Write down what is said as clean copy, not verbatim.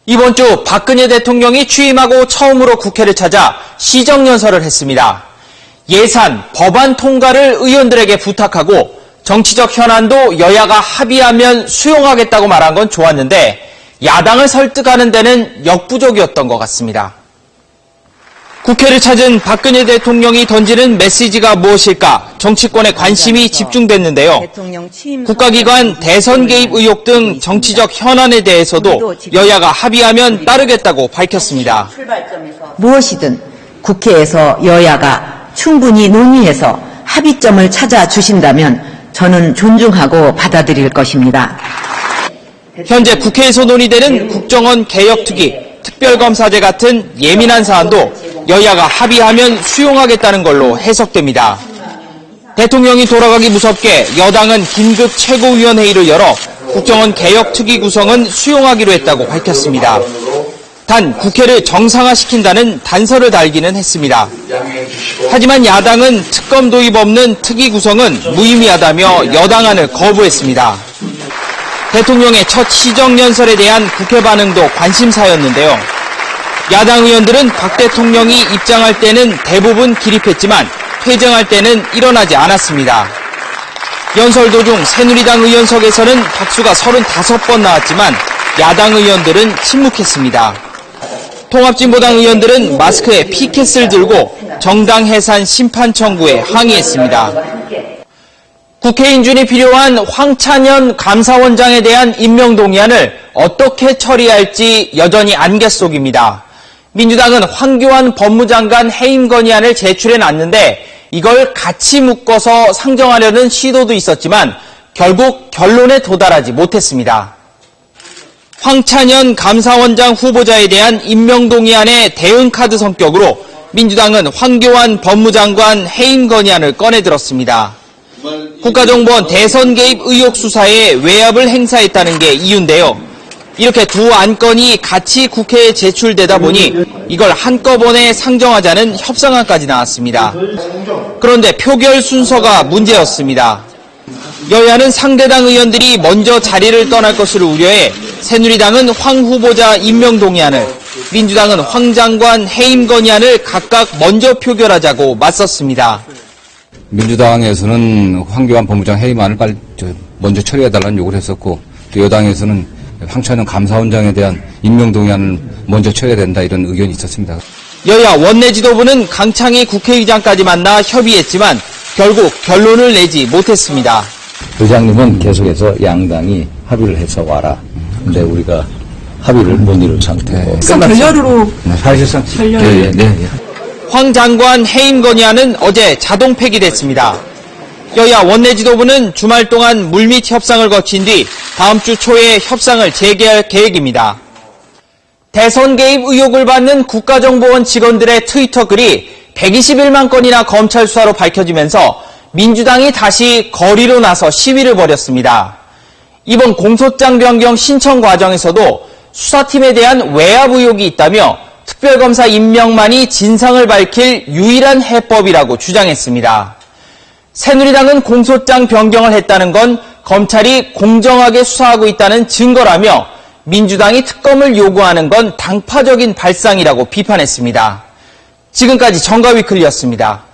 이번 주 박근혜 대통령이 취임하고 처음으로 국회를 찾아 시정연설을 했습니다. 예산, 법안 통과를 의원들에게 부탁하고 정치적 현안도 여야가 합의하면 수용하겠다고 말한 건 좋았는데 야당을 설득하는 데는 역부족이었던 것 같습니다. 국회를 찾은 박근혜 대통령이 던지는 메시지가 무엇일까 정치권의 관심이 집중됐는데요. 국가기관 대선 개입 의혹 등 정치적 현안에 대해서도 여야가 합의하면 따르겠다고 밝혔습니다. 무엇이든 국회에서 여야가 충분히 논의해서 합의점을 찾아주신다면 저는 존중하고 받아들일 것입니다. 현재 국회에서 논의되는 국정원 개혁특위, 특별검사제 같은 예민한 사안도 여야가 합의하면 수용하겠다는 걸로 해석됩니다. 대통령이 돌아가기 무섭게 여당은 긴급 최고위원회의를 열어 국정원 개혁특위 구성은 수용하기로 했다고 밝혔습니다. 단 국회를 정상화시킨다는 단서를 달기는 했습니다. 하지만 야당은 특검 도입 없는 특위 구성은 무의미하다며 여당안을 거부했습니다. 대통령의 첫 시정연설에 대한 국회 반응도 관심사였는데요. 야당 의원들은 박 대통령이 입장할 때는 대부분 기립했지만 퇴정할 때는 일어나지 않았습니다. 연설 도중 새누리당 의원석에서는 박수가 35번 나왔지만 야당 의원들은 침묵했습니다. 통합진보당 의원들은 마스크에 피켓을 들고 정당 해산 심판 청구에 항의했습니다. 국회 인준이 필요한 황찬현 감사원장에 대한 임명 동의안을 어떻게 처리할지 여전히 안개 속입니다. 민주당은 황교안 법무장관 해임 건의안을 제출해놨는데 이걸 같이 묶어서 상정하려는 시도도 있었지만 결국 결론에 도달하지 못했습니다. 황찬현 감사원장 후보자에 대한 임명동의안의 대응카드 성격으로 민주당은 황교안 법무장관 해임 건의안을 꺼내들었습니다. 국가정보원 대선 개입 의혹 수사에 외압을 행사했다는 게 이유인데요. 이렇게 두 안건이 같이 국회에 제출되다 보니 이걸 한꺼번에 상정하자는 협상안까지 나왔습니다. 그런데 표결 순서가 문제였습니다. 여야는 상대당 의원들이 먼저 자리를 떠날 것을 우려해 새누리당은 황 후보자 임명 동의안을, 민주당은 황 장관 해임 건의안을 각각 먼저 표결하자고 맞섰습니다. 민주당에서는 황교안 법무장 해임안을 빨리 먼저 처리해달라는 요구를 했었고, 또 여당에서는 황찬현 감사원장에 대한 임명동의안을 먼저 처리해야 된다 이런 의견이 있었습니다. 여야 원내 지도부는 강창희 국회의장까지 만나 협의했지만 결국 결론을 내지 못했습니다. 의장님은 계속해서 양당이 합의를 해서 와라. 근데 우리가 합의를 못 이룬 상태고. 결렬으로. 사실상. 네. 황 장관 해임 건의안은 어제 자동 폐기됐습니다. 여야 원내 지도부는 주말 동안 물밑 협상을 거친 뒤 다음 주 초에 협상을 재개할 계획입니다. 대선 개입 의혹을 받는 국가정보원 직원들의 트위터 글이 121만 건이나 검찰 수사로 밝혀지면서 민주당이 다시 거리로 나서 시위를 벌였습니다. 이번 공소장 변경 신청 과정에서도 수사팀에 대한 외압 의혹이 있다며 특별검사 임명만이 진상을 밝힐 유일한 해법이라고 주장했습니다. 새누리당은 공소장 변경을 했다는 건 검찰이 공정하게 수사하고 있다는 증거라며 민주당이 특검을 요구하는 건 당파적인 발상이라고 비판했습니다. 지금까지 정가위클리였습니다.